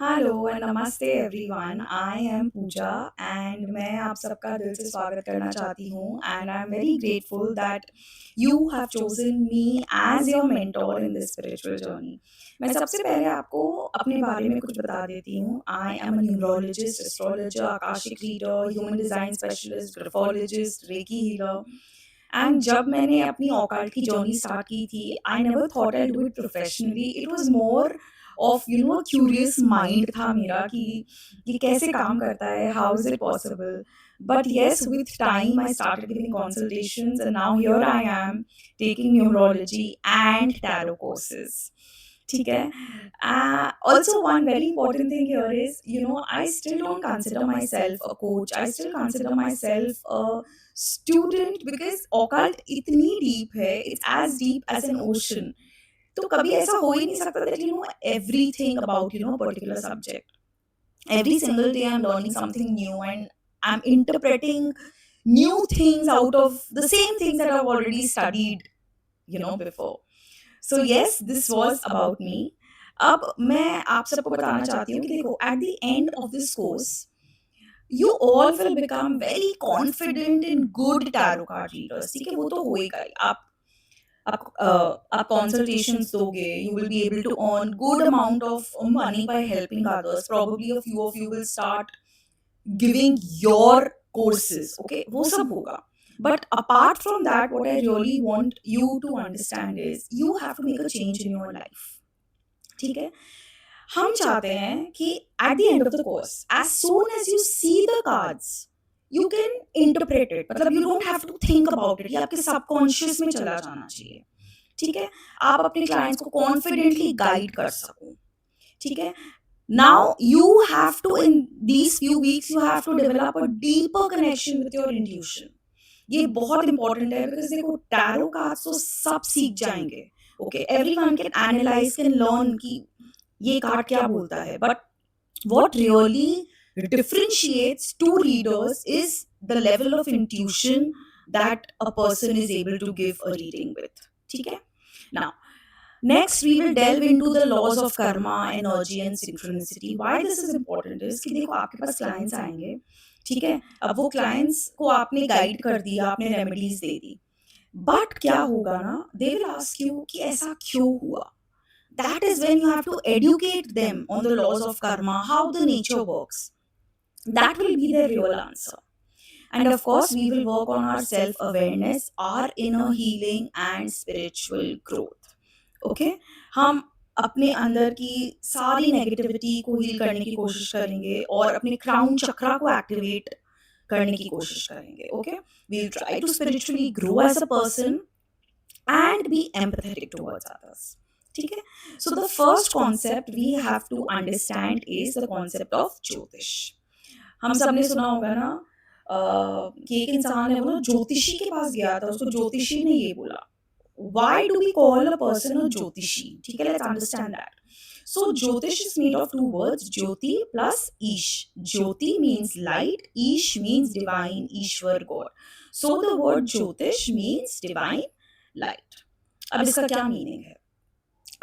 Hello and नमस्ते everyone. I am Pooja and मैं आप सबका दिल से स्वागत करना चाहती हूँ and I am very grateful that you have chosen me as your mentor in this spiritual journey. मैं सबसे पहले आपको अपने बारे में कुछ बता देती हूँ। I am a numerologist, astrologer, Akashic reader, human design specialist, graphologist, recce healer. And जब मैंने अपनी ऑकल्ट की जर्नी स्टार्ट की थी, I never thought I do it professionally. It was more of curious mind था मेरा कि ये कैसे काम करता है, how is it possible. But yes, with time I started giving consultations and now here I am taking numerology and tarot courses. ठीक है। Also one very important thing here is, I still don't consider myself a coach. I still consider myself a student because occult इतनी deep है, it's as deep as an ocean. तो कभी ऐसा हो ही नहीं सकता that you know everything about a particular subject. Every single day I'm learning something new and I'm interpreting new things out of the same things that I've already studied before. So yes, this was about me. अब मैं आप सबको बताना चाहती हूँ कि देखो, at the end of this course you all will become very confident in good tarot card readers. ठीक है, वो तो होएगा ही। आप consultations दोगे, you will be able to earn good amount of money by helping others. Probably a few of you will start giving your courses, okay, वो सब होगा। But apart from that, what I really want you to understand is you have to make a change in your life. ठीक है, हम चाहते हैं कि at the end of the course, as soon as you see the cards, you can interpret it. मतलब you don't have to think about it. ये आपके subconscious में चला जाना चाहिए। ठीक है, आप अपने क्लाइंट्स को कॉन्फिडेंटली गाइड कर सको। ठीक है, now you have to, in these few weeks you have to develop a deeper connection with your intuition. ये बहुत इंपॉर्टेंट है बिकॉज देखो, टैरो कार्ड्स तो सब सीख जाएंगे। Okay, everyone can analyse, can learn कि ये कार्ड क्या बोलता है, but what really differentiates two readers is the level of intuition that a person is able to give a reading with. ठीक है, now next we will delve into the laws of karma, energy and synchronicity. Why this is important is कि देखो, आपके पास clients आएंगे। ठीक है, अब वो clients को आपने गाइड कर दिया, आपने रेमेडीज दे दी, बट क्या होगा ना, they will ask you कि ऐसा क्यों हुआ। that is when you have to educate them on the laws of karma, how the nature works. That will be their real answer. And of course, we will work on our self awareness, our inner healing, and spiritual growth. Okay? हम अपने अंदर की सारी negativity को heal करने की कोशिश करेंगे और अपने क्राउन चक्रा को एक्टिवेट करने की कोशिश करेंगे। Okay, we will try to spiritually grow as a person and be empathetic towards others. ठीक है, so the first concept we have to understand is the concept of jyotish. हम सबने सुना होगा ना कि एक इंसान है, वो ज्योतिषी के पास गया था, उसको ज्योतिषी ने ये बोला, why do we call a person a jyotishi. ठीक है, let's understand that. So jyotish is made of two words, jyoti plus ish. Jyoti means light, ish means divine, Ishwar, God. So the word jyotish means divine light. अब इसका क्या मीनिंग है,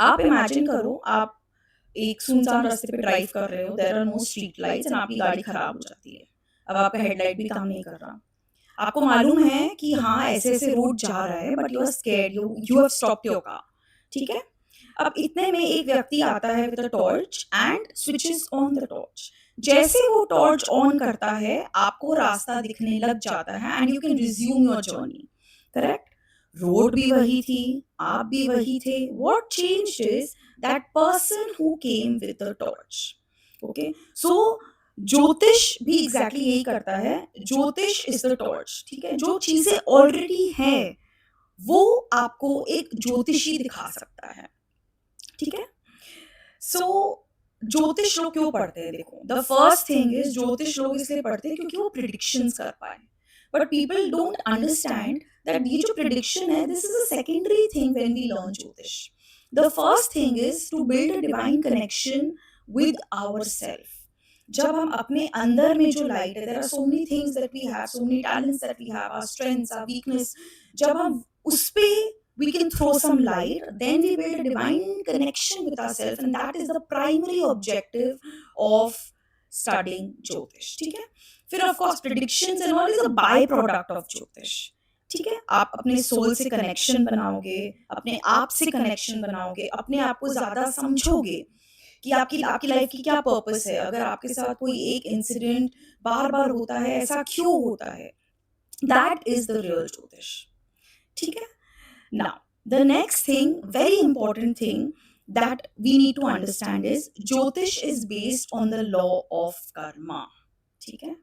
आप इमेजिन करो, आप एक सुनसान रास्ते पे ड्राइव कर रहे हो, there are no street lights and आपकी गाड़ी खराब हो जाती है। अब आपका हेडलाइट भी काम नहीं कर रहा, आपको मालूम है कि हाँ ऐसे ऐसे रोड जा रहा है, but you are scared, you have stopped your car. ठीक है, अब इतने में एक व्यक्ति आता है with a torch and switches on the torch. जैसे वो टॉर्च ऑन करता है, आपको रास्ता दिखने लग जाता है and you can resume your journey. Correct, road भी वही थी, आप भी वही थे। What changed is that person who came with the torch. Okay, so jyotish भी एग्जैक्टली यही करता है। ज्योतिष इज द टॉर्च। ठीक है, जो चीजें ऑलरेडी है वो आपको एक ज्योतिषी दिखा सकता है। ठीक है, सो ज्योतिष लोग क्यों पढ़ते हैं, देखो, द फर्स्ट थिंग इज ज्योतिष लोग इसलिए पढ़ते हैं क्योंकि वो प्रिडिक्शंस कर पाए। But people don't understand that ये जो प्रिडिक्शन है, this is a secondary thing when we learn jyotish. The first thing is to build a divine connection with our self. जब हम अपने अंदर में जो लाइट है, there are so many things that we have, so many talents that we have, our strengths, our weakness, जब हम उस पे we can throw some light, then we build a divine connection with ourselves, and that is the primary objective of studying ज्योतिष, ठीक है। फिर of course predictions and all is a by product of ज्योतिष, ठीक है। आप अपने soul से कनेक्शन बनाओगे, अपने आप से कनेक्शन बनाओगे, अपने आप को ज्यादा समझोगे कि आपकी आपकी लाइफ की क्या पर्पस है। अगर आपके साथ कोई एक इंसिडेंट बार बार होता है, ऐसा क्यों होता है, दैट इज द रियल ज्योतिष, ठीक है। Now the next thing, very important thing that we need to understand is Jyotish is based on the law of karma, ठीक है।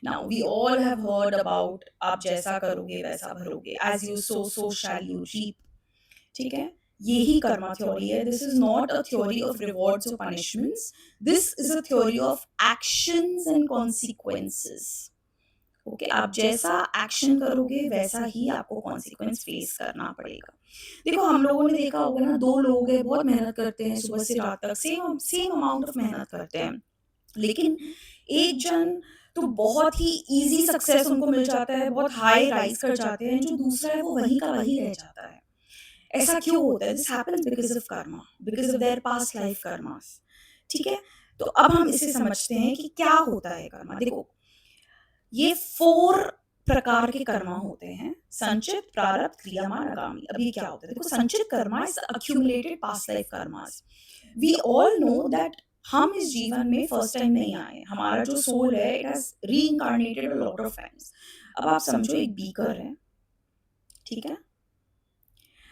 Now we all have heard about आप जैसा करोगे वैसा भरोगे, as you sow so shall you reap, ठीक है। यही karma theory है। This is not a theory of rewards और punishments, this is a theory of actions and consequences, okay. आप जैसा एक्शन करोगे वैसा ही आपको कॉन्सिक्वेंस फेस करना पड़ेगा। देखो हम लोगों ने देखा होगा ना, दो लोग हैं, बहुत मेहनत करते हैं सुबह से रात तक, सेम सेम अमाउंट ऑफ मेहनत करते हैं, लेकिन एक जन तो बहुत ही इजी सक्सेस उनको मिल जाता है, बहुत हाई राइज कर जाते हैं, जो दूसरा है वो वही का वही रह जाता है। ऐसा क्यों होता है? This happens because of Karma, because of their past life karmas, ठीक है। तो अब हम इसे समझते हैं कि क्या होता है कर्मा। देखो ये 4 प्रकार के कर्मा होते हैं, संचित, प्रारब्ध, क्रियामान, आगामी। अभी क्या होता है? देखो sanchit karma is accumulated past life karmas. We all know that हम इस जीवन में फर्स्ट टाइम नहीं आए, हमारा जो सोल है it has reincarnated a lot of times. अब आप समझो एक बीकर है, ठीक है।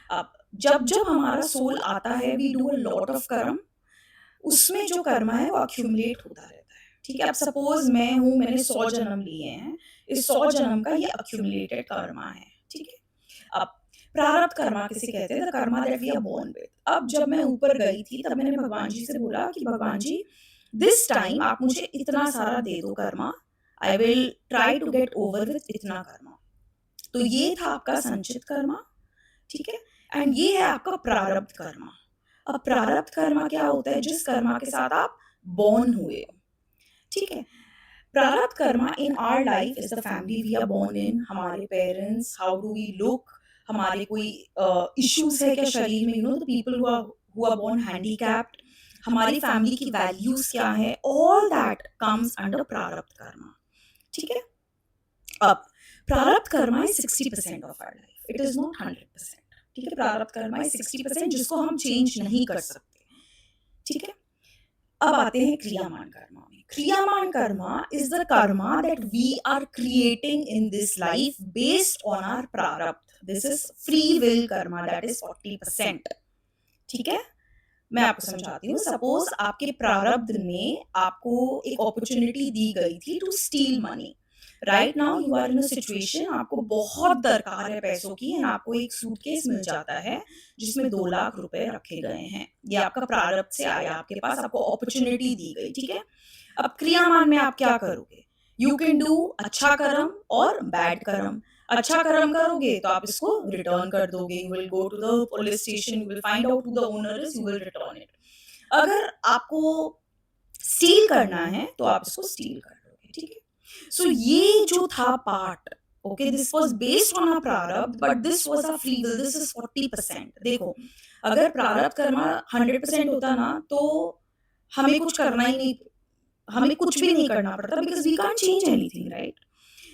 अब जब जब हमारा सोल आता है we do a lot of karma, उसमें जो कर्म है वो अक्यूमुलेट होता रहता है, ठीक है। अब सपोज मैं हूँ, मैंने 100 जन्म लिए हैं, इस 100 जन्म का ये अक्यूमुलेटेड कर्मा है, ठीक है। अब प्रारब्ध कर्मा किसे कहते हैं? The Karma that we are born with. अब जब मैं ऊपर गई थी तब मैंने भगवान जी से बोला कि भगवान जी दिस टाइम आप मुझे इतना सारा दे दो karma, I will try to get over with इतना कर्मा। तो ये था आपका संचित कर्मा, ठीक है। एंड ये है आपका प्रारब्ध कर्मा। अब प्रारब्ध कर्मा क्या होता है? जिस कर्मा के साथ आप बॉर्न हुए, ठीक है। Prarabdh karma in our life is the family we are born in, हमारे parents, how do we look, हमारे कोई इश्यूज है क्या शरीर में, you know the people who are born handicapped, हमारी फैमिली की वैल्यूज क्या है, ऑल दैट कम्स अंडर प्रारब्ध कर्मा, ठीक है। अब prarabdh karma is 60% of our life, it is not 100%, ठीक है। प्रारब्ध कर्मा इज 60% जिसको हम चेंज नहीं कर सकते, ठीक है। अब आते हैं क्रियामान कर्मा में। Kriyaman karma is the Karma that we are creating in this life based on our prarabdh. This is free will karma, that is 40%, ठीक है। मैं आपको समझाती हूँ। सपोज आपके प्रारब्ध में आपको एक अपॉर्चुनिटी दी गई थी to steal money, right now you are in a situation, आपको बहुत दरकार है पैसों की, एंड आपको एक सूटकेस मिल जाता है जिसमें 2 लाख रुपए रखे गए हैं। ये आपका प्रारब्ध से आया आपके पास, आपको अपॉर्चुनिटी दी गई, ठीक है। अब क्रियामान में आप क्या करोगे? यू कैन डू अच्छा कर्म और बैड कर्म। अच्छा कर्म करोगे तो आप इसको रिटर्न कर दोगे, you will go to the police station, you will find out who the owner is, you will return it. अगर आपको स्टील करना है तो आप इसको स्टील कर दोगे, ठीक है। सो ये जो था part, okay, this was based on a prarabdh, but this was a free will, this is 40%। देखो अगर प्रारब्ध कर्मा 100% होता ना तो हमें कुछ करना ही नहीं, हमें कुछ भी नहीं करना पड़ता, because we can't change anything, right.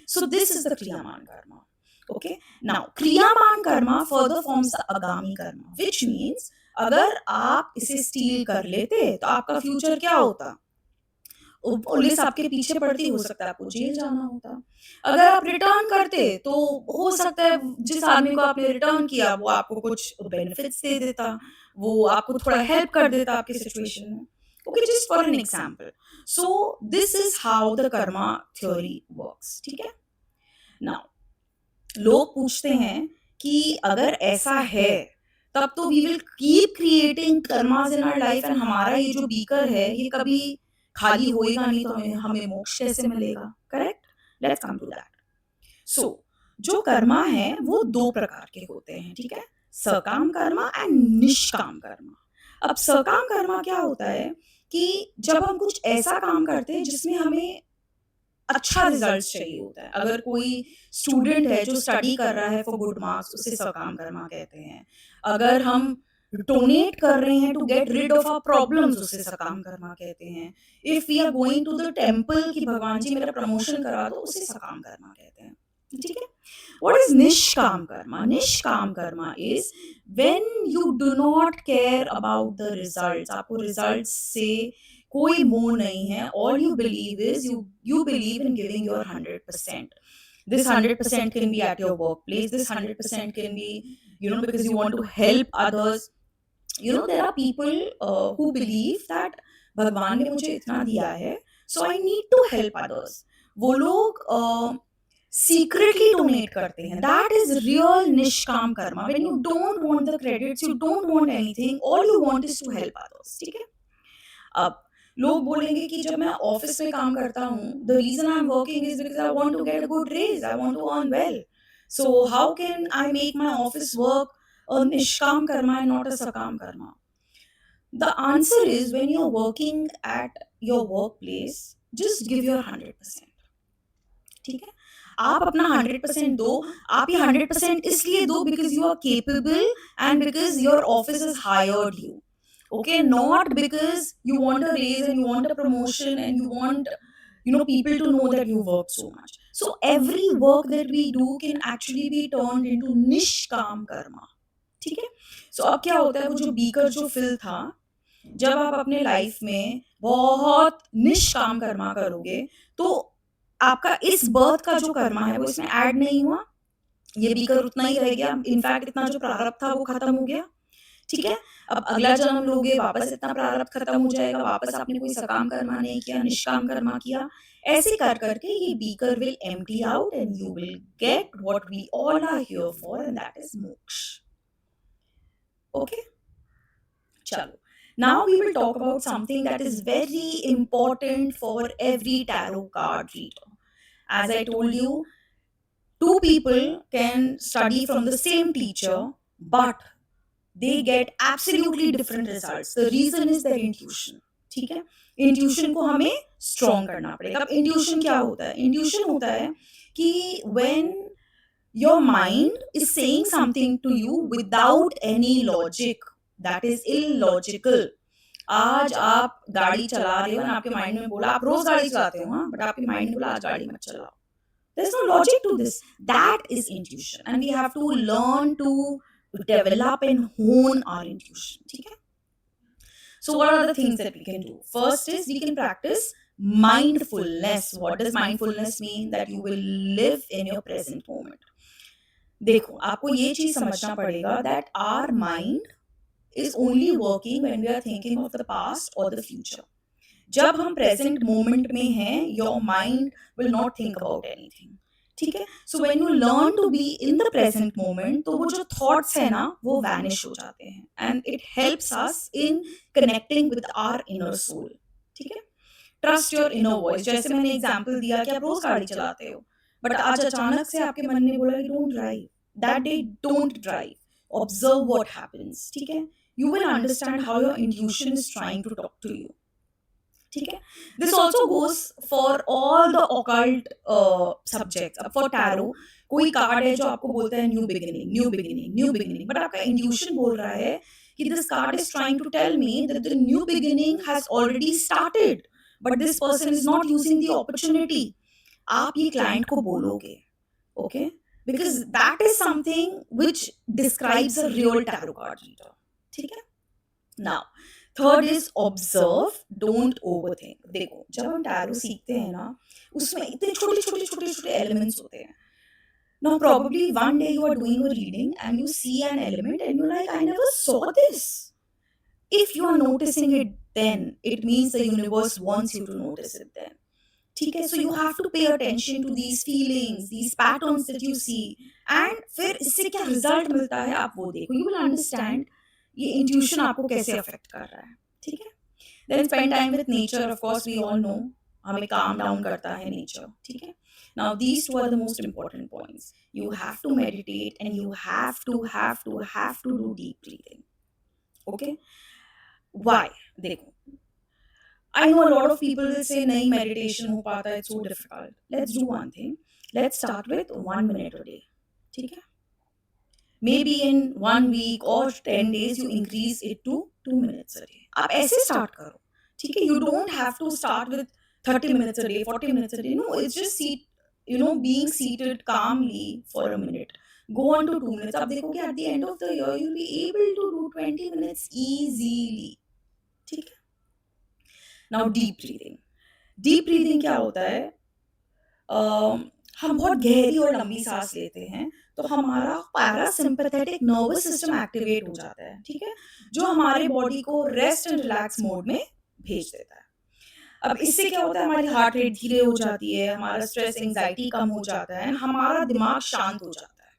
So this is the kriyaman karma, okay. Now kriyaman karma further forms the agami karma, which means अगर आप इसे स्टील कर लेते तो आपका फ्यूचर क्या होता? पुलिस आपके पीछे पड़ती, हो सकता है आपको जेल जाना होता। अगर आप रिटर्न करते तो हो सकता है जिस आदमी को आपने रिटर्न किया वो आपको कुछ बेनिफिट्स दे देता, वो आपको थोड़ा हेल्प कर देता आपकी सिचुएशन में, okay, just for an example. So this is how the Karma theory works, ठीक है। नाउ लोग पूछते हैं कि अगर ऐसा है तब तो we will keep creating karmas in our life, and हमारा ये जो बीकर है ये कभी खाली होएगा नहीं, तो हमें हमें मोक्ष कैसे मिलेगा? Correct, let's come to that. So जो कर्मा है वो 2 प्रकार के होते हैं, ठीक है। सकाम कर्मा एंड निष्काम कर्मा। अब सकाम कर्मा क्या होता है कि जब हम कुछ ऐसा काम करते हैं जिसमें हमें अच्छा रिजल्ट चाहिए होता है। अगर कोई स्टूडेंट है जो स्टडी कर रहा है फॉर गुड मार्क्स, उसे सकाम कर्मा कहते हैं। अगर हम डोनेट कर रहे हैं to get rid of our problems, उसे सकाम कर्मा कहते हैं। If we are going to the temple कि भगवान जी मेरा प्रमोशन करा दो, उसे सकाम कर्मा कहते हैं। ठीक है। What is nishkam karma? Nishkam karma is when you do not care about the results. आपको results से कोई मोह नहीं है. All you believe is you believe in giving your 100%. This 100% can be at your workplace. This 100% can be, because you want to help others. There are people who believe that भगवान ने मुझे इतना दिया है, so I need to help others. वो लोग secretly donate करते हैं. That is real निष्काम Karma. When you don't want the credits, you don't want anything, all you want is to help others. ठीक है? अब लोग बोलेंगे कि जब मैं ऑफिस में काम करता हूँ, the reason I'm working is because I want to get a good raise, I want to earn well. So how can I make my office work a nishkam karma and not a sakam karma? The answer is, when you're working at your workplace, just give your 100%. ठीक है? आप अपना 100% दो. आप ये 100% इसलिए दो because you are capable and because your office has hired you. Okay, not because you want a raise and you want a promotion and you want people to know that you work so much. So every work that we do can actually be turned into nishkam karma. ठीक है? So अब क्या होता है, वो जो beaker जो fill था, जब आप अपने लाइफ में बहुत निष्काम कर्मा करोगे, तो आपका इस बर्थ का जो कर्मा है वो इसमें ऐड नहीं हुआ, ये बीकर उतना ही रह गया. इनफैक्ट इतना जो प्रारब्ध था वो खत्म हो गया. ठीक है? अब अगला जन्म लोगे, वापस इतना प्रारब्ध खत्म हो जाएगा, वापस आपने कोई सकाम कर्मा नहीं किया, निष्काम कर्मा किया. ऐसे कर करके ये beaker will empty out and you will get what we all are here for, and that is moksha. Okay, चलो. Now we will talk about something that is very important for every tarot card reader. As I told you, two people can study from the same teacher, but they get absolutely different results. The reason is their intuition. ठीक है? Intuition को हमें strong करना पड़ेगा. अब intuition क्या होता है? Intuition होता है कि when your mind is saying something to you without any logic, that is illogical. आज आप गाड़ी चला रहे हो और आपके माइंड में बोला, आप रोज गाड़ी चलाते हो, हाँ, बट आपके माइंड में बोला आज गाड़ी मत चलाओ. There's no logic to this. That is intuition, and we have to learn to develop and hone our intuition. ठीक है? So what are the things that we can do? First is we can practice mindfulness. What does mindfulness mean? That you will live in your present moment. देखो, आपको ये चीज समझना पड़ेगा that our mind is only working when we are thinking of the past or the future. जब हम present moment में हैं, your mind will not think about anything. ठीक है? So when you learn to be in the present moment, तो वो जो thoughts है ना, वो vanish हो जाते हैं, and it helps us in connecting with our inner soul. ठीक है? Trust your inner voice. जैसे मैंने example दिया कि आप रोज गाड़ी चलाते हो, but आज अचानक से आपके मन ने बोला कि don't drive. That day, don't drive. Observe what happens. ठीक है? You will understand how your intuition is trying to talk to you. ठीक है? This also goes for all the occult subjects. अब for tarot, कोई card है जो आपको बोलता है new beginning, new beginning, new beginning, but आपका इंट्यूशन बोल रहा है कि this card is trying to tell me that the new beginning has already started, but this person is not using the opportunity. आप ये क्लाइंट को बोलोगे, okay? Because that is something which describes a real tarot card reader. ठीक है? Now, third is observe, don't overthink. देखो, जब हम tarot सीखते हैं ना, उसमें इतने छोटे elements होते हैं. Now, probably one day you are doing a reading and you see an element and you're like, I never saw this. If you are noticing it then, it means the universe wants you to notice it then. ठीक है? So you have to pay attention to these feelings, these patterns that you see, and फिर इससे क्या result मिलता है आप वो देखो. You will understand ये intuition आपको कैसे affect कर रहा है. ठीक है? Then spend time with nature. Of course, we all know हमें calm down करता है nature. ठीक है? Now these two are the most important points. You have to meditate and you have to do deep breathing. Okay? Why? देखो, I know a lot of people will say nahi meditation ho pata, it's so difficult. Let's do one thing. Let's start with 1 minute a day. ठीक है? maybe in 1 week or 10 days you increase it to 2 minutes a day. आप ऐसे start करो, ठीक है? You don't have to start with 30 minutes a day, 40 minutes a day. No, it's just being seated calmly for a minute. Go on to 2 minutes. आप देखोगे at the end of the year you'll be able to do 20 minutes easily. ठीक है? Now deep breathing. Deep breathing क्या होता है? हम बहुत गहरी और लंबी सांस लेते हैं तो हमारा पैरासिम्पैथेटिक नर्वस सिस्टम एक्टिवेट हो जाता है, ठीक है, जो हमारे बॉडी को रेस्ट एंड रिलैक्स मोड में भेज देता है। अब इससे क्या होता है, हमारी हार्ट रेट धीरे हो जाती है, हमारा स्ट्रेस एंजाइटी कम हो जाता है, हमारा दिमाग शांत हो जाता है।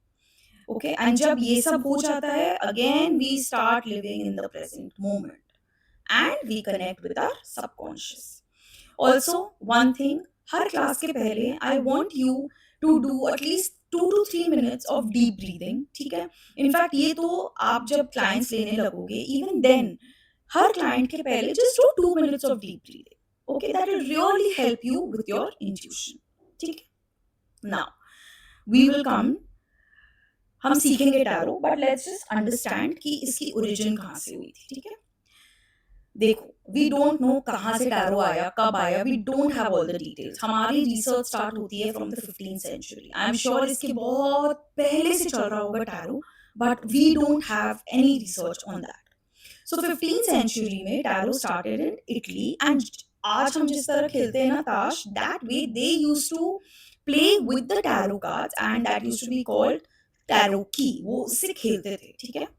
ओके, एंड जब ये सब हो जाता है, again we start living in the present moment and we connect with our subconscious. Also one thing, हर क्लास के पहले I want you to do at least 2 to 3 minutes of deep breathing, ठीक है। इनफैक्ट ये तो आप जब क्लाइंट्स लेने लगोगे, इवन देन हर क्लाइंट के पहले just do 2 minutes of deep breathing, okay, that will really help you with your intuition, ठीक है। नाउ वी विल कम, हम सीखेंगे tarot, but let's just understand कि इसकी ओरिजिन कहाँ से हुई थी, ठीक है। देखो, वी डोंट नो कहाँ से टैरो आया, कब आया, we don't have all the details. हमारी रिसर्च स्टार्ट होती है from the 15th century. I am sure इसके बहुत पहले से चल रहा होगा tarot, but we don't have any research on that. So 15th century में tarot started in Italy, and आज हम जिस तरह खेलते हैं ना ताश, that way they used to play with the tarot cards and that used to be called tarot की, वो उससे खेलते थे, ठीक है।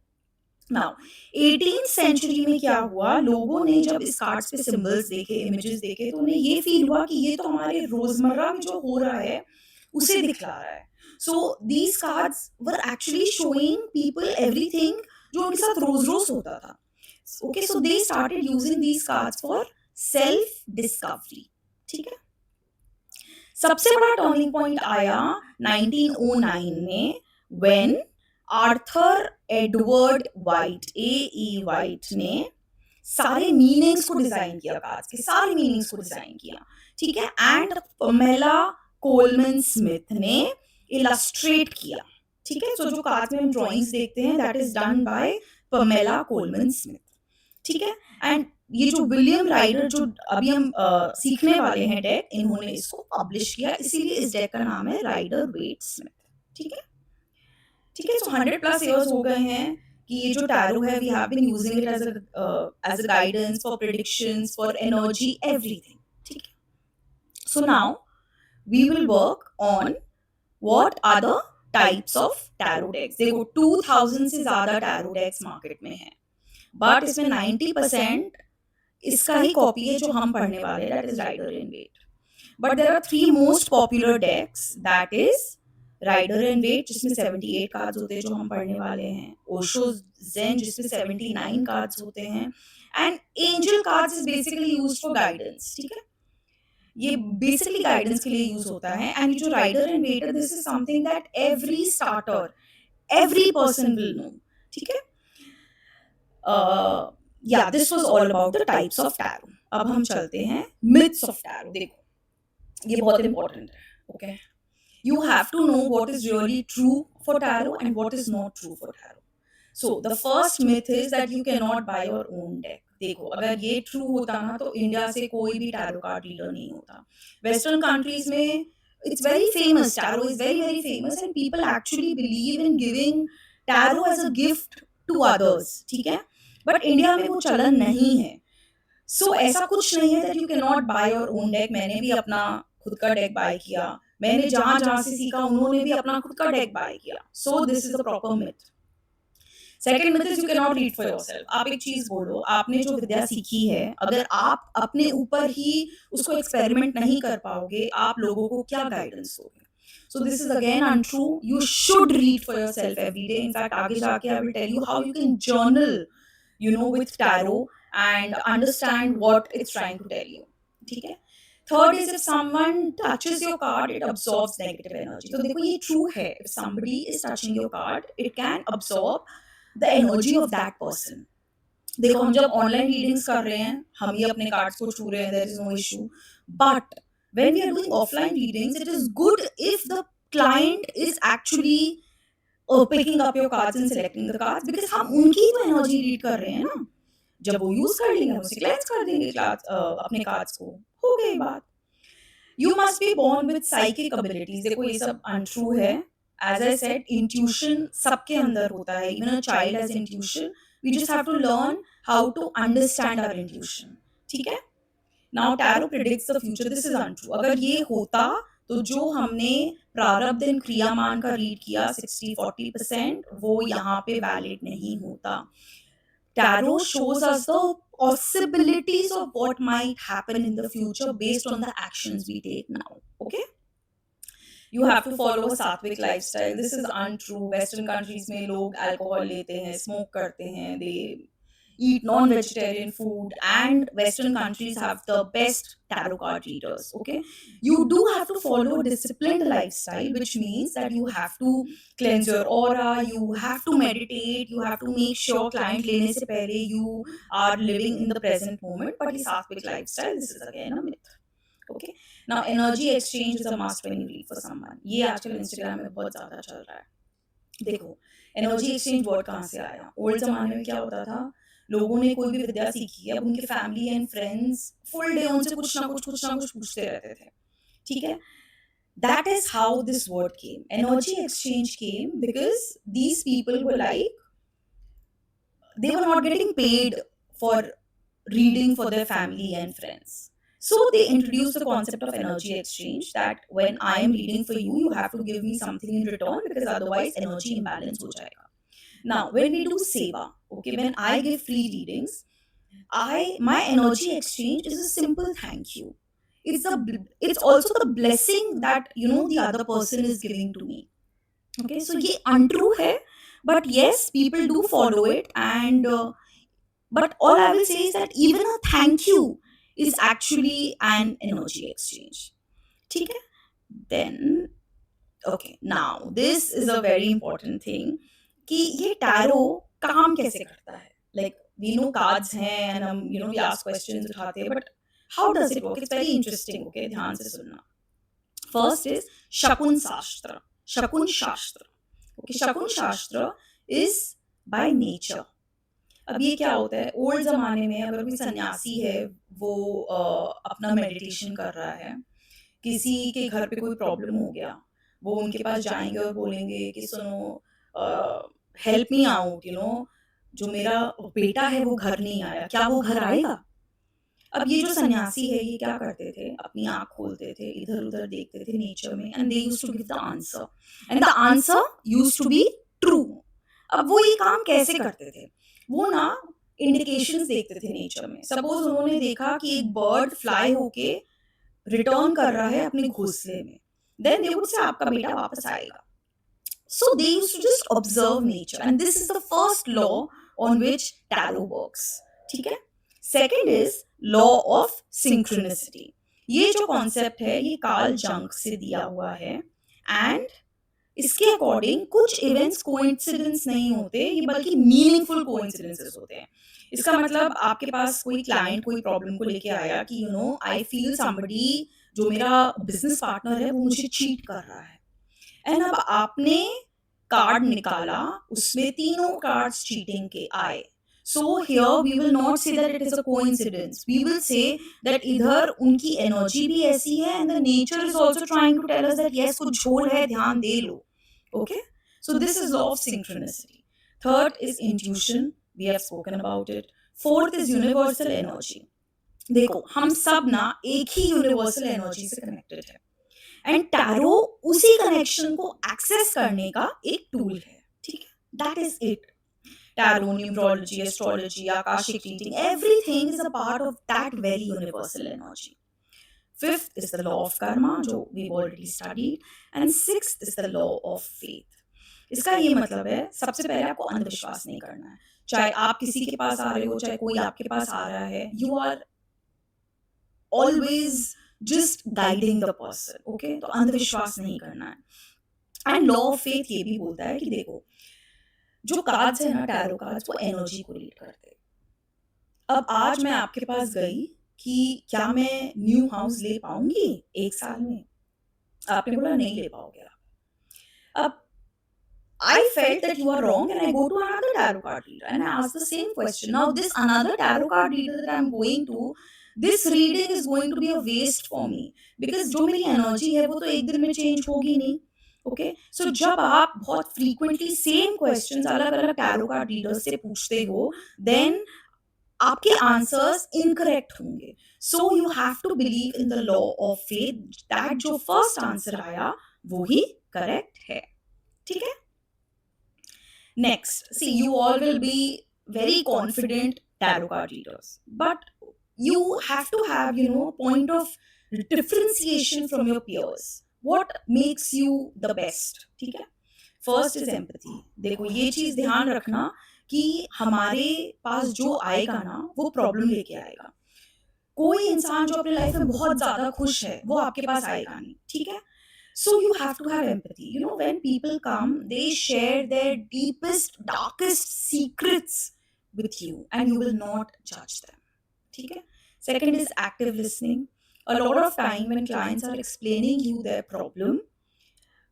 नाउ 18th सेंचुरी में क्या हुआ, लोगों ने जब इस कार्ड्स पे सिंबल्स देखे, इमेजेस देखे, तो उन्हें ये फील हुआ कि ये तो हमारे रोजमर्रा में जो हो रहा है उसे दिखला रहा है। So these cards were actually showing people everything जो उनके साथ रोज रोज होता था। Okay, so they started using these cards for self discovery, ठीक है। सबसे बड़ा टर्निंग पॉइंट आया 1909 में, when Arthur Edward white, A white ने सारे मीनिंग्स को डिजाइन किया, कार्ड्स के सारे मीनिंग्स को डिजाइन किया, ठीक है। एंड पमेला कोलमन स्मिथ ने इलस्ट्रेट किया, ठीक है। सो जो कार्ड्स में हम ड्राइंग्स देखते हैं, that is done by Pamela Colman Smith, ठीक है। एंड ये जो विलियम राइडर, जो अभी हम सीखने वाले हैं डेक, इन्होंने इसको पब्लिश किया, इसीलिए इस डेक का नाम है राइडर वेट स्मिथ, ठीक है। ठीक है, सो 100+ years हो गए हैं कि ये जो टैरो है, we have been using it as a guidance for predictions, for energy, everything, ठीक है। So now we will work on what are the types of tarot decks. देखो, 2000 से ज्यादा टैरो डेक्स मार्केट में है, बट इसमें 90% इसका ही कॉपी है जो हम पढ़ने वाले हैं, that is Rider and Waite. But there are 3 most popular decks, that is Rider and Waite, जिसमें 78 कार्ड्स होते हैं जो हम पढ़ने वाले हैं, ओशो जेन, जिसमें 79 कार्ड्स होते हैं, and angel cards is basically used for guidance, ठीक है। ये बेसिकली गाइडेंस के लिए यूज होता है। एंड जो Rider and Waite, this is something that every starter, every person will know, ठीक है। या this was all about the types of tarot. अब हम चलते हैं मिथ्स ऑफ टैरो। देखो, ये बहुत इंपॉर्टेंट है, okay. You have to know what is really true for tarot and what is not true for tarot. So the first myth is that you cannot buy your own deck. देखो, अगर ये true होता ना, तो India से कोई भी tarot card reader नहीं होता। वेस्टर्न कंट्रीज में it's very famous, tarot is very very famous, and people actually believe in giving tarot as a gift to others, ठीक है। बट इंडिया में वो चलन नहीं है। सो ऐसा कुछ नहीं है that you cannot buy your own deck। मैंने भी अपना खुद का डेक बाय किया, मैंने जहां जहां से सीखा उन्होंने भी अपना खुद का डेक बाय किया। सो this is the proper myth. Second myth is you can not read for yourself. आप एक चीज बोलो, आपने जो विद्या सीखी है, अगर आप अपने ऊपर ही उसको एक्सपेरिमेंट नहीं कर पाओगे, आप लोगों को क्या गाइडेंस दोगे? So this is again untrue. You should read for yourself every day. In fact, आगे जाके I will tell you how you can journal, with tarot and understand what it's trying to tell you. ठीक है? Third is if someone touches your card, it absorbs negative energy. तो देखो, ये true है. If somebody is touching your card, it can absorb the energy of that person. देखो, हम जब online readings कर रहे हैं, हम ही अपने कार्ड्स को छू रहे हैं, there is no issue. But when we are doing offline readings, it is good if the client is actually picking up your cards and selecting the cards, because हम उनकी तो एनर्जी रीड कर रहे हैं ना। जब वो यूज कर लेंगे, हम उसे क्लेंस कर देंगे अपने कार्ड्स को, हो गई बात। You must be born with psychic abilities. देखो ये सब अनट्रू है। एज आई सेड, इंट्यूशन सबके अंदर होता है, even a child has intuition. We just have to learn how to understand our intuition, ठीक है। Now tarot predicts the future, this is untrue. अगर ये होता तो जो हमने प्रारब्ध एंड क्रियामान का रीड किया 60-40%, वो यहाँ पे वैलिड नहीं होता। Tarot shows us the possibilities of what might happen in the future based on the actions we take now. Okay? You have to follow a sattvic lifestyle. This is untrue. Western countries में लोग alcohol लेते हैं, smoke करते हैं, they eat non-vegetarian food, and Western countries have the best tarot card readers. Okay, you do have to follow a disciplined lifestyle, which means that you have to cleanse your aura, you have to meditate, you have to make sure client लेने से पहले you are living in the present moment. But this sattvic lifestyle, this is again a myth. Okay, now energy exchange is a must when you read for someone. ये आजकल Instagram में बहुत ज़्यादा चल रहा है। देखो, एनर्जी एक्सचेंज वर्ड कहाँ से आया? ओल्ड जमाने में क्या होता था, लोगों ने कोई भी विद्या सीखी है, अब उनके family and friends full day उनसे कुछ ना कुछ पूछते रहते थे, ठीक है। That is how this word came. Energy exchange came because these people were like, they were not getting paid for reading for their family and friends. So they introduced the concept of energy exchange, that when I am reading for you, you have to give me something in return, because otherwise energy imbalance ho jayega. Now, when we do seva, okay, when I give free readings, my energy exchange is a simple thank you. It's also the blessing that the other person is giving to me. Okay, so ye untrue hai, but yes, people do follow it, and but all I will say is that even a thank you is actually an energy exchange. ठीक है? Then, okay, now this is a very important thing, कि ये tarot काम कैसे करता है? Like, we know cards हैं, and हम we ask questions उठाते हैं, but how does it work? It's very interesting. Okay, ध्यान से सुनना. First is शकुन शास्त्र. शकुन शास्त्र. Okay, शकुन शास्त्र is by nature. अब ये क्या होता है, ओल्ड जमाने में अगर कोई सन्यासी है, वो अपना मेडिटेशन कर रहा है, किसी के घर पे कोई प्रॉब्लम हो गया, वो उनके पास जाएंगे और बोलेंगे कि सुनो, हेल्प मी आउट, जो मेरा बेटा है वो घर नहीं आया, क्या वो घर आएगा? अब ये जो सन्यासी है, ये क्या करते थे, अपनी आंख खोलते थे, इधर उधर देखते थे नेचर में, and they used to give the answer, and the answer used to be true. अब वो ये काम कैसे करते थे? वो ना इंडिकेशंस देखते थे नेचर में। सपोज उन्होंने देखा कि एक बर्ड फ्लाई होके रिटर्न कर रहा है अपने घोंसले में, देन दे वुड से आपका बेटा वापस आएगा। So they used to just observe nature, and this is the first law on which tarot works, ठीक है। Second is law of synchronicity. ये जो कॉन्सेप्ट है, ये कार्ल जंग से दिया हुआ है, एंड इसके अकॉर्डिंग कुछ इवेंट्स कोइंसिडेंस नहीं होते, ये बल्कि मीनिंगफुल कोइंसिडेंसेस होते हैं। इसका मतलब आपके पास कोई क्लाइंट कोई प्रॉब्लम को लेके आया कि आई फील समबडी, जो मेरा बिजनेस पार्टनर है, वो मुझे चीट कर रहा है, एंड अब आपने कार्ड निकाला, उसमें तीनों कार्ड्स चीटिंग के आए। So here we will not say that it is a coincidence. We will say that इधर उनकी एनर्जी भी ऐसी है, and the nature is also trying to tell us that yes, कुछ झोल है, ध्यान दे लो. Okay? So this is law of synchronicity. Third is intuition. We have spoken about it. Fourth is universal energy. देखो, हम सब ना एक ही universal energy से connected है, and tarot उसी connection को access करने का एक tool है, ठीक है? That is it. Tarot, numerology, astrology, akashic reading, everything is a part of that very universal energy. Fifth is the law of karma, जो we've already studied, and sixth is the law of faith. इसका ये मतलब है, सबसे पहले आपको अंधविश्वास नहीं करना है। चाहे आप किसी के पास आ रहे हो, चाहे कोई आपके पास आ रहा है, you are always just guiding the person, okay? तो अंधविश्वास नहीं करना है। And law of faith ये भी बोलता है कि देखो, जो कार्ड्स है ना, टैरो कार्ड्स, वो एनर्जी को रीड करते हैं। अब आज मैं आपके पास गई कि क्या मैं न्यू हाउस ले पाऊंगी 1 साल में? आपने बोला नहीं ले पाओगे आप। अब I felt that you are wrong, and I go to another tarot card reader and I ask the same question. Now, this another tarot card reader that I'm going to, this reading is going to be a waste for me because जो मेरी energy है वो तो एक दिन में change होगी नहीं. Okay, so जब आप बहुत frequently same questions अलग अलग tarot card readers से पूछते हो, then आपके आंसर्स इनकरेक्ट होंगे. So you have to believe in the law of faith that जो फर्स्ट आंसर आया वो ही करेक्ट है. ठीक है. Next, see you all will be very confident tarot card readers, but you have to have, you know, point of differentiation from your peers. What makes you the best? ठीक है. First is empathy. देखो ये चीज ध्यान रखना कि हमारे पास जो आएगा ना वो प्रॉब्लम लेके आएगा. कोई इंसान जो अपने लाइफ में बहुत ज्यादा खुश है वो आपके पास आएगा नहीं. ठीक है. So you have to have empathy. You know, when people come, they share their deepest, darkest secrets with you, and you will not judge them. ठीक है. Second is active listening. A lot of time when clients are explaining you their problem,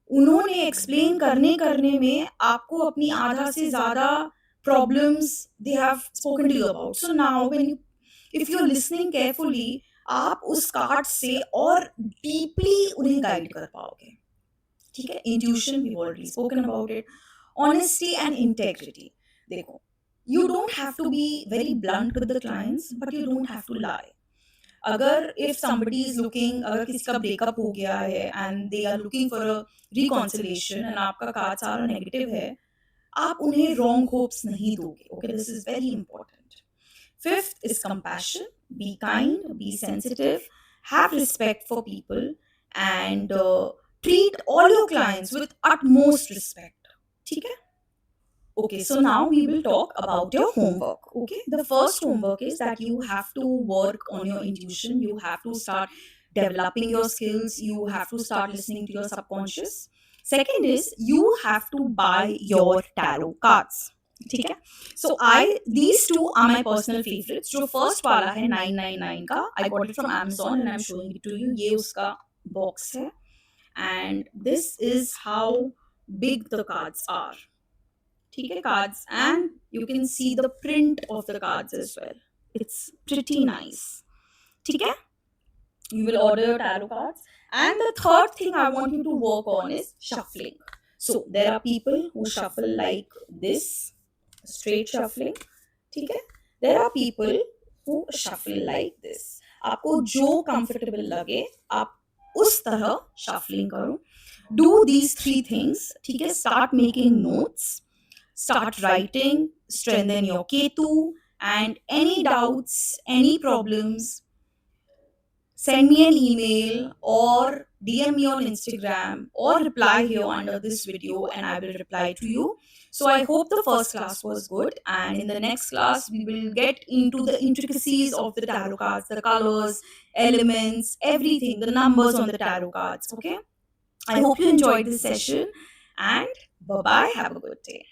उन्होंने explain करने करने में आपको अपनी आधा से ज़्यादा problems they have spoken to you about. So now when you, if you are listening carefully, आप उस कार्ड से और डीपली उन्हें गाइड कर पाओगे. ठीक है. Intuition we already spoken about it. Honesty and integrity. देखो, you don't have to be very blunt with the clients, but you don't have to lie. अगर इफ समबडी इज लुकिंग, अगर किसी का ब्रेकअप हो गया है and they are looking for a reconciliation and आपका card सारा नेगेटिव है, आप उन्हें रॉन्ग होप्स नहीं दोगे. Okay, this is very important. Fifth is compassion. Be kind, be sensitive, have respect for people and treat all your clients with utmost respect. ठीक है. Okay, so now we will talk about your homework. Okay, the first homework is that you have to work on your intuition. You have to start developing your skills. You have to start listening to your subconscious. Second is you have to buy your tarot cards. ठीक है. So these two are my personal favorites. जो first वाला है 999 का, I got it from Amazon and I'm showing it to you. ये उसका box है, and this is how big the cards are. ठीक है. Cards, and you can see the print of the cards as well. It's pretty nice. ठीक है. You will order your tarot cards, and the third thing I want you to work on is shuffling. So there are people who shuffle like this, straight shuffling. ठीक है. There are people who shuffle like this. आपको जो comfortable लगे आप उस तरह shuffling करो. Do these three things. ठीक है. Start making notes. Start writing, strengthen your Ketu, and any doubts, any problems, send me an email or DM me on Instagram or reply here under this video and I will reply to you. So I hope the first class was good, and in the next class we will get into the intricacies of the tarot cards, the colors, elements, everything, the numbers on the tarot cards. Okay, I hope you enjoyed this session, and bye bye, have a good day.